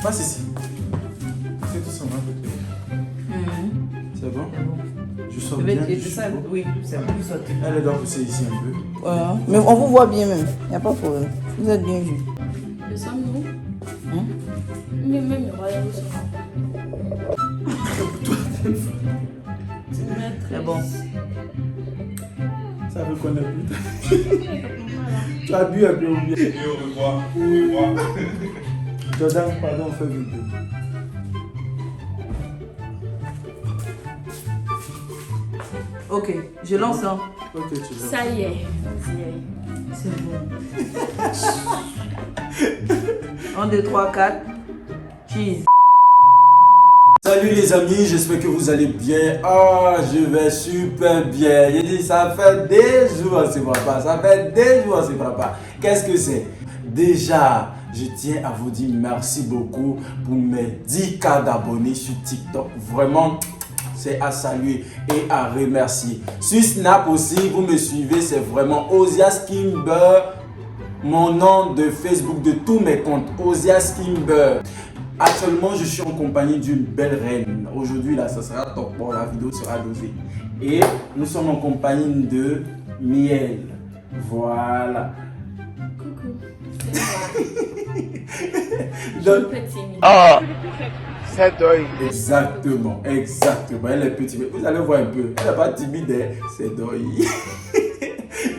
Passe ici. Fais tout ça, C'est bon? C'est bon. Je sors bien. Oui, c'est bon. Elle doit pousser ici un peu. Voilà. Mais on vous voit bien même. Il n'y a pas de problème. Vous êtes bien vu. Le sang, non? Mais même, il y aura la leçon. C'est bon. Ça veut qu'on ait plus. Tu as bu un peu ou bien? Et au revoir. Au revoir. Jordan, pardon, on fait vidéo. Ok, je lance. Hein. Ok, tu veux. Ça y est. C'est bon. 1, 2, 3, 4. Cheese. Salut les amis, j'espère que vous allez bien. Ah, je vais super bien. J'ai dit, ça fait des jours on se voit pas. Ça fait des jours on se voit pas. Qu'est-ce que c'est? Déjà, je tiens à vous dire merci beaucoup pour mes 10K d'abonnés sur TikTok. Vraiment, c'est à saluer et à remercier. Sur Snap aussi, vous me suivez, c'est vraiment Osias Kimber. Mon nom de Facebook, de tous mes comptes, Osias Kimber. Actuellement, je suis en compagnie d'une belle reine. Aujourd'hui, là, ça sera top. Bon, la vidéo sera dosée. Et nous sommes en compagnie de Miel. Voilà. Coucou. C'est moi. Donc, Petit. Ah, c'est deuil. exactement, exactement. Elle est petite. Vous allez voir un peu. Elle n'est pas timide, hein. C'est deuil.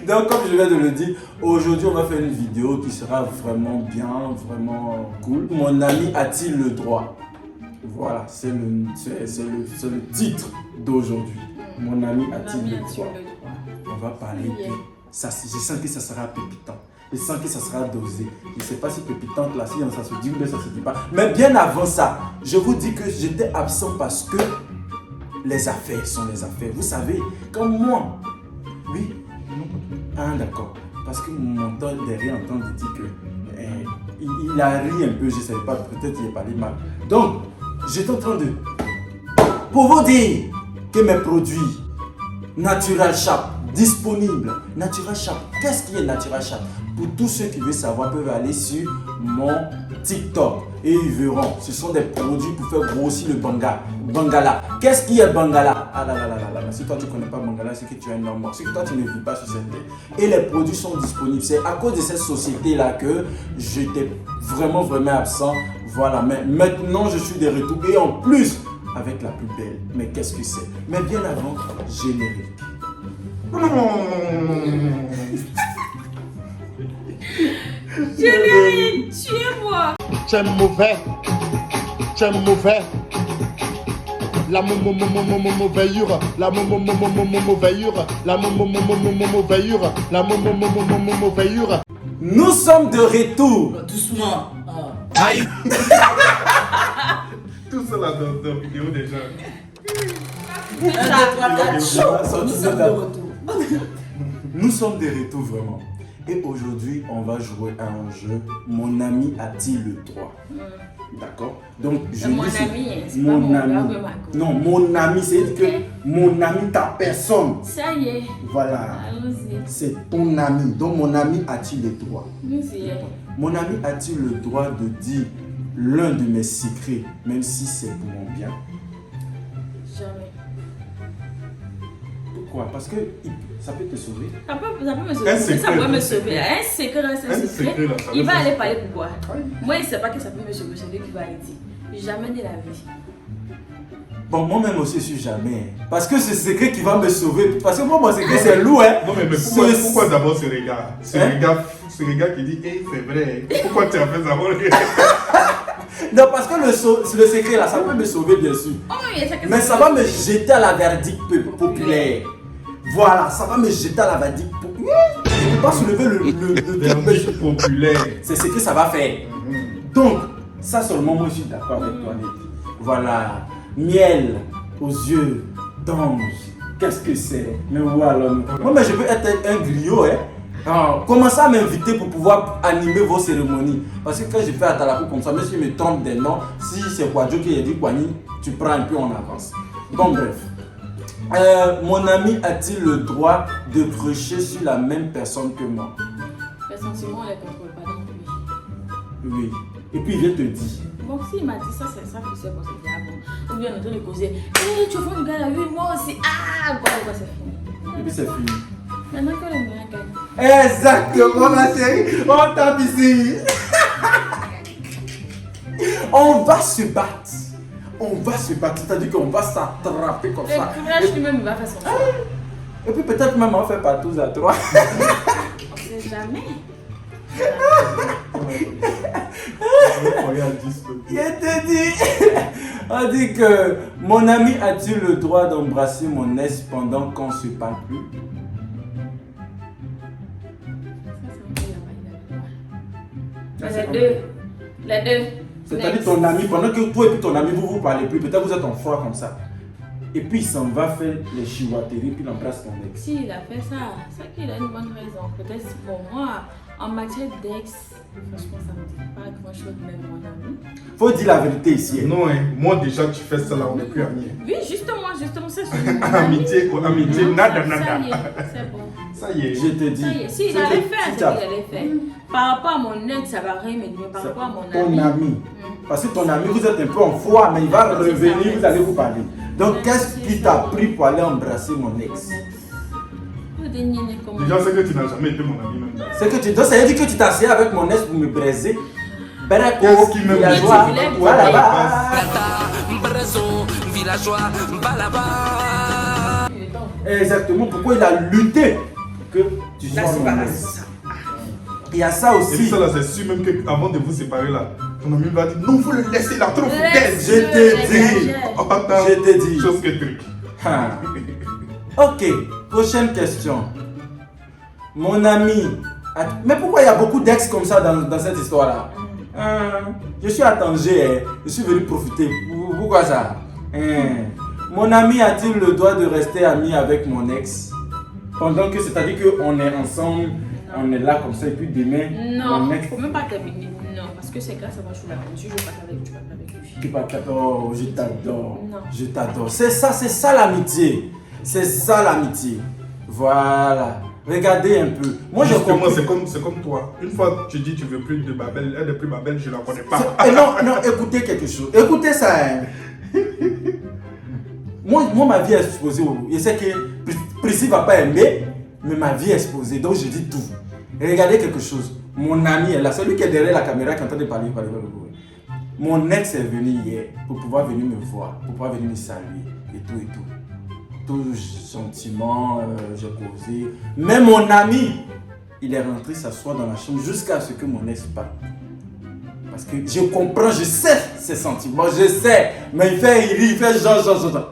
Donc, comme je viens de le dire, aujourd'hui, on va faire une vidéo qui sera vraiment bien, vraiment cool. Mon ami a-t-il le droit? Voilà, c'est le titre d'aujourd'hui. Mon ami a-t-il le droit? On va parler de ça. Je sens que ça sera pépitant. Je sens que ça sera dosé. Je ne sais pas si pépitante là, si ça se dit ou bien ça se dit pas. Mais bien avant ça, je vous dis que j'étais absent parce que les affaires sont les affaires. Vous savez, comme moi, oui. Ah d'accord, parce que mon temps derrière entend de dire que il a ri un peu, je ne savais pas, peut-être il est parlé mal. Donc, j'étais en train de... Pour vous dire que mes produits Natural Shop disponibles. Natural Shop, qu'est-ce qui est Natural Shop? Pour tous ceux qui veulent savoir, peuvent aller sur mon TikTok et ils verront. Ce sont des produits pour faire grossir le Bangala. Qu'est-ce qui est Bangala? Ah là là là là là. Si toi tu ne connais pas Bangala, c'est que tu es un homme mort. C'est que toi tu ne vis pas sur cette terre. Et les produits sont disponibles. C'est à cause de cette société-là que j'étais vraiment absent. Voilà, mais maintenant je suis de retour. Et en plus, avec la plus belle. Mais qu'est-ce que c'est? Mais bien avant, générique. Générique, tuez-moi. Tu es mauvais. Tu es mauvais. La mauvaillure. La mauvaillure. La mauvaillure. La mauvaillure. Nous sommes de retour. Doucement. Aïe. Tout ça là dans la vidéo déjà. 1, 2, 3, 4. Chaud. Nous sommes de retour. Nous sommes de retour vraiment. Et aujourd'hui, on va jouer à un jeu. Mon ami a-t-il le droit? D'accord? Donc, je Mon dis ami, c'est pas mon ami. gars, mais ma copine. Non, mon ami, c'est que mon ami, ta personne. Ça y est. Voilà. Allons-y. C'est ton ami. Donc, mon ami a-t-il le droit? Nous y est. Mon ami a-t-il le droit de dire l'un de mes secrets, même si c'est pour mon bien? Jamais. Pourquoi? Parce que ça peut te sauver. Ça peut me sauver. Un secret, Ça peut me un sauver. Un secret, c'est un Un secret. secret, là, ça Il veut va dire- aller parler pourquoi? Moi, il ne sait pas que ça peut me sauver. C'est lui qui va aller dire. Jamais de la vie. Bon, moi-même aussi, je suis jamais. Parce que c'est ce secret qui va me sauver. Parce que moi, mon secret, c'est lourd, hein. Non mais pourquoi d'abord ce regard? Ce regard qui dit, hey, c'est vrai. Pourquoi tu as fait ça? Non, parce que le secret, là, ça peut me sauver, bien sûr. Oh, il y a ça que Mais ça va me jeter à la verdict populaire. Voilà, ça va me jeter à la verdict populaire. Je ne peux pas soulever le Verdict populaire. C'est ce que ça va faire. Donc, ça seulement, moi, je suis d'accord avec toi, Nettie. Voilà. Miel aux yeux d'ange. Qu'est-ce que c'est? Mais voilà. Moi, mais je veux être un griot, hein. Alors, commencez à m'inviter pour pouvoir animer vos cérémonies. Parce que quand je fais à Talakou comme ça, même si je me trompe des noms, si c'est Kwadjo qui a dit Kwani, tu prends un peu en avance. Bon, bref. Mon ami a-t-il le droit de prêcher sur la même personne que moi? Les sentiments, on les contrôle pas, donc oui. Oui. Et puis il vient te dire. Bon, s'il m'a dit ça, c'est ça que c'est bon, c'est bien bon. Ou bien on est en train de causer. Hé, tu vois le gars là, oui, moi aussi. Ah, bon, c'est fini. Et puis c'est fini. Maintenant que le moyen gagne. Exactement, ma chérie. On tape ici. On va se battre. On va se battre. C'est-à-dire qu'on va s'attraper comme ça. Le criminage lui-même, il va faire son choix. Et puis peut-être même on fait pas tous à trois. On sait jamais. Je te dis. On dit que mon ami a-t-il le droit d'embrasser mon ex pendant qu'on se parle plus? Les deux. Les deux. C'est-à-dire ton ami, pendant que toi et puis ton ami vous vous parlez plus, peut-être vous êtes en froid comme ça. Et puis il s'en va faire les chihuateries, puis il embrasse ton ex. Si il a fait ça, c'est qu'il a une bonne raison. Peut-être pour moi, en matière d'ex, franchement, ça ne me dit pas grand-chose, même mon ami. Faut dire la vérité ici. Non, hein. Moi déjà tu fais ça là, on n'est plus amis. Oui, justement, c'est ça. Amitié, amitié, nada, Ça nada. y est, c'est bon. Ça y est. Je te dis. Ça y est, s'il allait faire, c'est qu'il allait faire. Par rapport à mon ex, ça va rien me dire, mais par rapport à mon ami. Ton ami. Parce que ton ami, vous êtes un peu en froid, mais il va revenir, vous allez vous parler. Donc qu'est-ce qui t'a pris pour aller embrasser mon ex? Déjà, c'est que tu n'as jamais été mon ami même. C'est que tu dois, ça veut dire que tu t'assieds avec mon ex pour me braiser. Qu'est-ce qui me villageois, voilà, villageois, balaba. Exactement, pourquoi il a lutté pour que tu sois mon ex. Il y a ça Et aussi. puis ça là, c'est sûr même qu'avant de vous séparer là, ton ami va dire non, faut le laisser là, trop foutaise. Je te dis. Je te dis. Chose que truc. Ah. Ok, prochaine question. Mon ami. Mais pourquoi il y a beaucoup d'ex comme ça dans cette histoire-là? Je suis à Tanger, hein. Je suis venu profiter. Pourquoi ça? Mon ami a-t-il le droit de rester ami avec mon ex? Pendant que, c'est-à-dire qu'on est ensemble, on est là comme ça, et puis demain, non, mon il ne ex. faut même pas terminer. Non, parce que c'est grâce à moi que je suis là. Si je veux pas avec lui, tu vas pas avec lui. Tu t'adore, je t'adore. Non. Je t'adore. C'est ça l'amitié. C'est ça l'amitié. Voilà. Regardez un peu. Moi, je Justement, comprends. c'est comme toi. Une fois tu dis tu veux plus de Babel, elle n'est plus Babel, je ne la connais pas. Et non, écoutez quelque chose. Écoutez ça. Hein. Moi, ma vie est exposée. Je sais que Priscille ne va pas aimer, mais ma vie est exposée. Donc, je dis tout. Et regardez quelque chose. Mon ami est là. Celui qui est derrière la caméra qui est en train de parler. Mon ex est venu hier pour pouvoir venir me voir, pour pouvoir venir me saluer et tout et tout. Tout gentiment, j'ai causé. Mais mon ami, il est rentré s'asseoir dans la chambre jusqu'à ce que mon ex parte. Parce que je comprends, je sais ses sentiments, je sais. Mais il fait rire, il fait genre.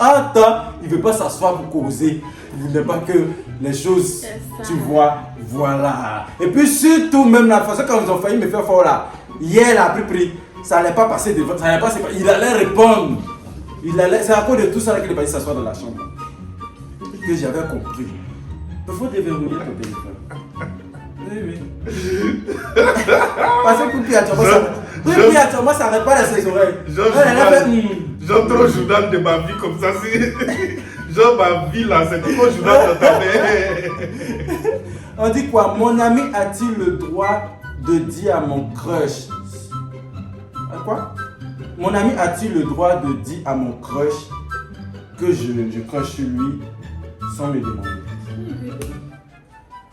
Attends, il ne veut pas s'asseoir pour causer. Il ne voulait pas que les choses, tu vois, voilà. Et puis surtout, même la façon quand ils ont failli me faire fort là, hier, il a pris. Ça n'allait pas passer devant, ça n'allait pas se passer. Il allait répondre. C'est à cause de tout ça qu'il est parti s'asseoir dans la chambre. Que j'avais compris. Il faut déverrouiller ton téléphone. Oui. Parce que pour moi, ça n'arrête pas ses oreilles. Genre trop journal de ma vie comme ça. Genre ma vie là, c'est trop journal de ta vie. On dit quoi? Mon ami a-t-il le droit de dire à mon crush? Quoi? Mon ami a-t-il le droit de dire à mon crush que je crush sur lui sans me demander?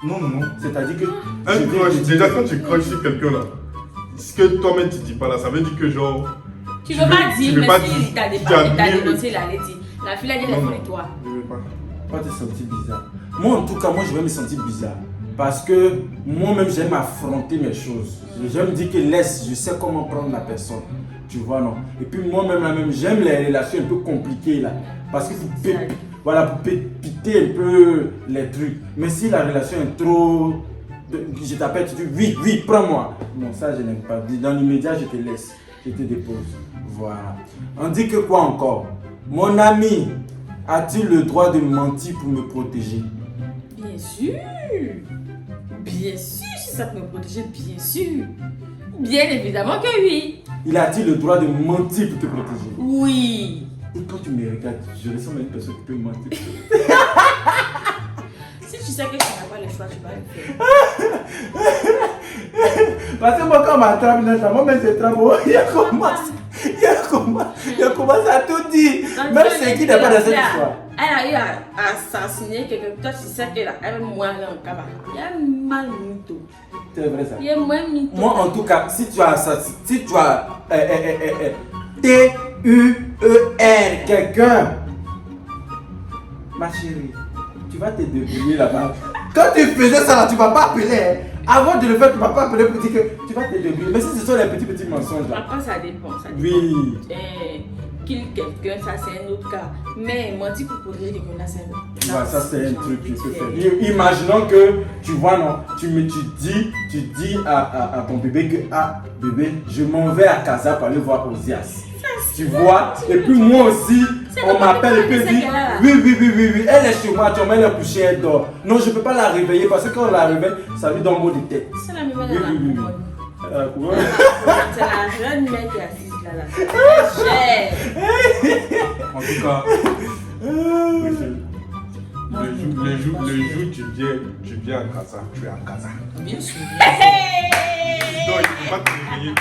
Non. C'est-à-dire que... Un crush, déjà quand tu crushes sur quelqu'un là, ce que toi-même tu dis pas là, ça veut dire que genre... Tu veux pas dire, mais si il t'a dénoncé, il allait dire. La fille a dit, elle est toi. Je veux pas. Pas te sentir bizarre. Moi, en tout cas, je vais me sentir bizarre. Parce que moi-même, j'aime affronter mes choses. J'aime dire que laisse, je sais comment prendre la personne. Tu vois, non? Et puis moi-même, j'aime les relations un peu compliquées là. Parce qu'il faut pépiter un peu les trucs. Mais si la relation est trop... Je t'appelle, tu dis oui, prends-moi. Non, ça, je n'aime pas. Dans l'immédiat, je te laisse. Je te dépose. Voilà. On dit que quoi encore? Mon ami a-t-il le droit de mentir pour me protéger? Bien sûr. Bien sûr, si ça peut me protéger, bien sûr. Bien évidemment que oui. Il a-t-il le droit de mentir pour te protéger? Oui. Et quand tu me regardes, je ressemble à une personne qui peut mentir. Si tu sais que tu n'as pas le choix, tu vas le faire. Parce que moi, quand on m'attrape, moi-même, je trappe. Il a commencé à tout dire. Même c'est qui n'est pas dans cette histoire. Elle a eu à assassiner quelqu'un. Toi, tu sais qu'elle a moins en cabane. Il y a mal mytho. C'est vrai ça. Il y a moins mytho. Moi, en tout cas, si tu as assassiné, si tu as T-U-E-R quelqu'un, ma chérie, tu vas te débrouiller là-bas. Quand tu faisais ça là, tu ne vas pas appeler. Hein. Avant de le faire, tu ne vas pas appeler pour dire que tu vas te débrouiller. Mais si ce sont les petits mensonges là. Après, ça dépend. Ça dépend. Oui. Kill quelqu'un, ça c'est un autre cas. Mais mentir pour protéger quelqu'un, là c'est un autre cas. Ouais, ça c'est un truc que tu peux faire. Imaginons que tu vois, non, tu dis à ton bébé que, ah bébé, je m'en vais à Casa pour aller voir Osias. Tu vois, et puis moi aussi, on m'appelle et puis elle dit, oui, elle est chez moi, tu elle est couchée, elle dort. Non, je ne peux pas la réveiller parce que quand on la réveille, ça lui donne mot de tête. C'est la même chose. Oui. C'est la jeune mère qui est assise là. En tout cas, le jour où tu viens à Casa, tu es à Casa. Bien sûr. Donc, il ne faut pas te réveiller.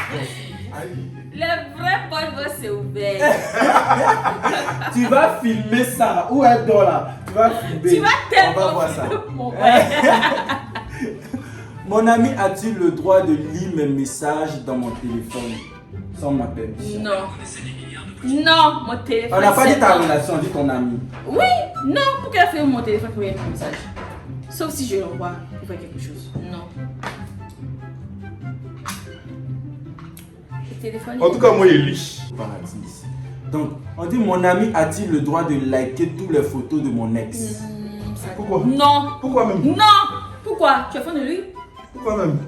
Le vrai porte s'est ouvert. Tu vas filmer ça. Où elle dort là? Tu vas filmer. Tu vas tellement. On va voir ça. Mon père. Mon ami a-t-il le droit de lire mes messages dans mon téléphone sans ma permission? Non. Non, mon téléphone. On n'a pas dit ta non. relation, on dit ton ami. Oui, non. Pourquoi elle fait mon téléphone pour envoyer un message? Sauf si je l'envoie pour faire quelque chose. Non. Le téléphone. En tout cas, moi, il lit. Paradis ici. Donc, on dit mon ami a-t-il le droit de liker toutes les photos de mon ex? Pourquoi? Non. Pourquoi même? Non. Pourquoi? Tu es fan de lui? Pourquoi même?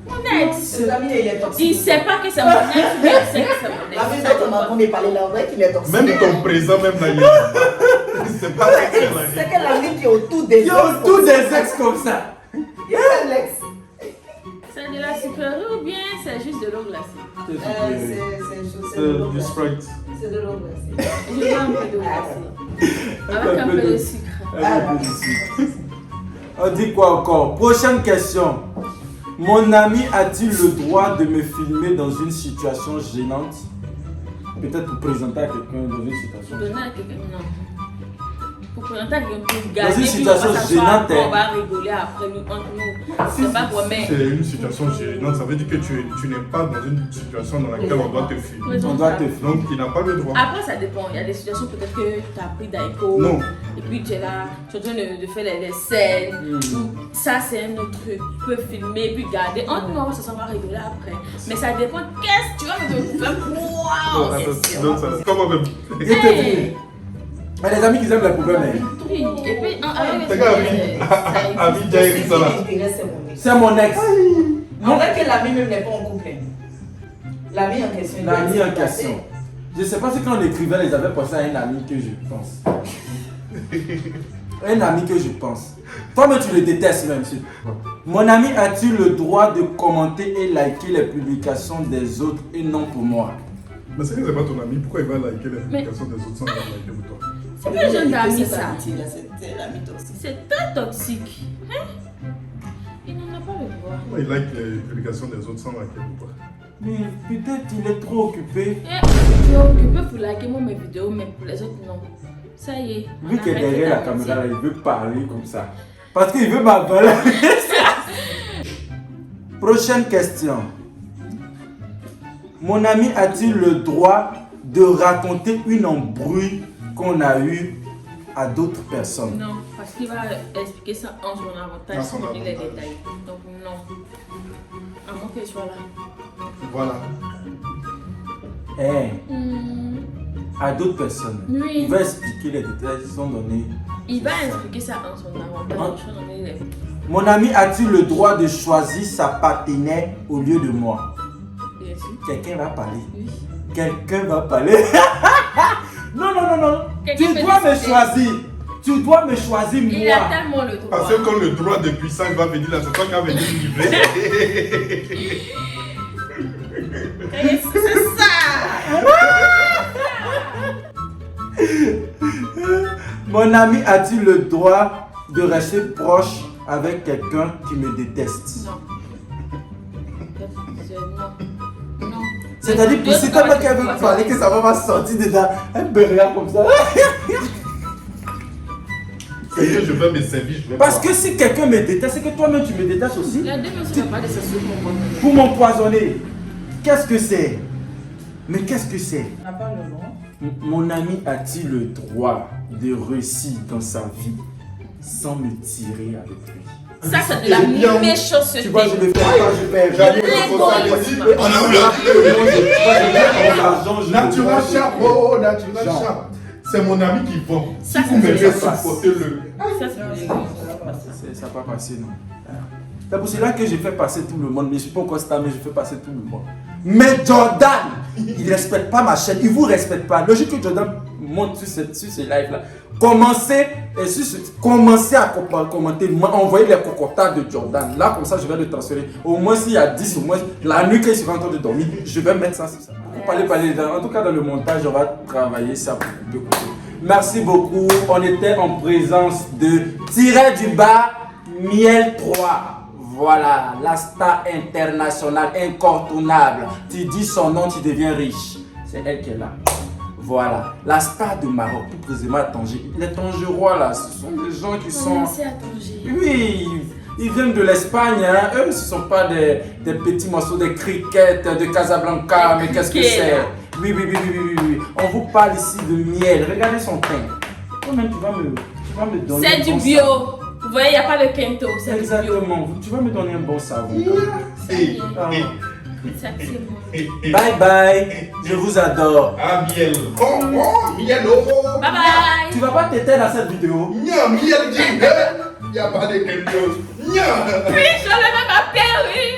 Mon ex. Cet ami, il est toxique. Il sait pas que c'est mon ex, mais il sait que c'est mon ex. La vie dont on a entendu parler là, on voit qu'il est toxique. Même ton présent, même là, c'est pas C'est que l'ami qui est autour des Il y a tous des ex comme ça. Il y a l'ex. C'est de la sucrerie ou bien c'est juste de l'eau glacée? C'est de l'eau du glacée. Sprite. C'est de l'eau glacée. Je veux un peu d'eau glacée. Avec un peu de sucre. On dit quoi encore? Prochaine question. Mon ami a-t-il le droit de me filmer dans une situation gênante? Peut-être pour présenter à quelqu'un dans une situation Donner gênante. à quelqu'un, non. Pour présenter à quelqu'un, pour garder. Dans une puis situation on va s'asseoir, gênante, On va rigoler après nous, entre nous. C'est pas pour mais. C'est une situation gênante, ça veut dire que tu n'es pas dans une situation dans laquelle on doit te filmer. On doit te filmer. Donc, il n'a pas le droit. Après, ça dépend. Il y a des situations peut-être que tu as pris d'alcool. Non. Et puis tu es là, tu es en train de faire les scènes. Ça, c'est un autre truc. Tu peux filmer et puis garder. Entre nous, on va se sentir rigoler après. Mais ça dépend. Qu'est-ce que tu vas me faire? Wow! c'est Donc, ça, comment même? Et te dit. Mais les amis qui aiment les problèmes. Hein. Oui, et puis avec C'est quoi, Ami Jairi, ça là? C'est mon ex. On voit que l'ami même n'est pas en couple. L'ami en question. L'ami en question. Je ne sais pas si quand on écrivait, ils avaient pensé à un ami que je pense. Un ami que je pense. Toi-même, tu le détestes même. Mon ami a-t-il le droit de commenter et liker les publications des autres et non pour moi? Mais c'est que c'est pas ton ami, pourquoi il va liker les publications des autres sans liker pour toi? C'est pas un jeune ami ça. C'est l'ami toxique. C'est très toxique. Hein? Il n'en a pas le droit. Pourquoi il like les publications des autres sans liker pour toi? Mais peut-être il est trop occupé. Tu es occupé pour liker moi mes vidéos, mais pour les autres non. Ça y est. Lui qui est derrière la caméra, il veut parler comme ça. Parce qu'il veut m'avaler. Prochaine question. Mon ami a-t-il le droit de raconter une embrouille qu'on a eue à d'autres personnes? Non, parce qu'il va expliquer ça en son avantage, sans donner les détails. Donc non. À moins qu'il soit là. Voilà. À d'autres personnes. Oui. Il va expliquer les détails sans donner. Il va expliquer ça en son avantage, sans donner les. Mon ami a-t-il le droit de choisir sa partenaire au lieu de moi? Bien sûr. Quelqu'un va parler. Oui. Quelqu'un va parler. Non. Quelqu'un Tu peut dois me décider. choisir. Tu dois me choisir moi. Il a tellement le droit. Parce que quand le droit de puissance va venir là, c'est toi qui vas venir livrer. C'est ça. Mon ami a-t-il le droit de rester proche avec quelqu'un qui me déteste. Non. Non. Non. C'est-à-dire que c'est tellement qu'elle veut parler que ça va pas sortir dedans. Elle me regarde comme ça. C'est que je vais me servir, je vais Parce boire. que si quelqu'un me déteste, c'est que toi-même tu me détestes aussi. La deux personnes n'ont pas de sensu pour moi. Pour m'empoisonner. Qu'est-ce que c'est? Mais qu'est-ce que c'est? On n'a pas le droit. Mon ami a-t-il le droit de réussir dans sa vie sans me tirer avec lui? Ça, c'est de la méchanceté. Tu vois, je le fais quand je perds. J'allais L'égoïsme. Natural chapeau, natural Jean. chapeau. C'est mon ami qui vend. Ça, Si vous c'est m'aimez, ça. supportez-le. Ça, c'est de l'égoïsme. Ça n'a pas passé, non. C'est pour cela que je fais passer tout le monde. Mais je ne suis pas encore star, mais je fais passer tout le monde. Mais Jordan, il ne respecte pas ma chaîne. Il ne vous respecte pas. Logique que Jordan monte sur ces lives-là. Commencez à commenter, envoyer les cocotas de Jordan. Là, comme ça, je vais le transférer. Au moins, s'il y a 10, au moins, la nuit qu'il sera en train de dormir, je vais mettre ça sur ça. En tout cas, dans le montage, on va travailler ça de côté. Merci beaucoup. On était en présence de Tiré du bas, Miel 3. Voilà, la star internationale incontournable. Tu dis son nom, tu deviens riche. C'est elle qui est là. Voilà, la star de Maroc, tout précisément à Tanger. Les Tangerois là, ce sont des gens qui sont... C'est à Tanger. Oui, ils viennent de l'Espagne, hein. Eux, ce ne sont pas des petits morceaux de cricket, de Casablanca, mais qu'est-ce que c'est? Oui. On vous parle ici de miel. Regardez son teint. Toi-même, tu vas me donner C'est un du bon bio. savon. Vous voyez, il n'y a pas de Kento. C'est du bio. Exactement. Tu vas me donner un bon savon. Et, Ah. Ça, c'est bon. Bye bye. Je vous adore. ah, miel. Oh, miel, oh. Bye bye. Tu vas pas t'éteindre dans cette vidéo. Miel, dit, il n'y a pas de quelque chose. Puis, je vais même ma perruque.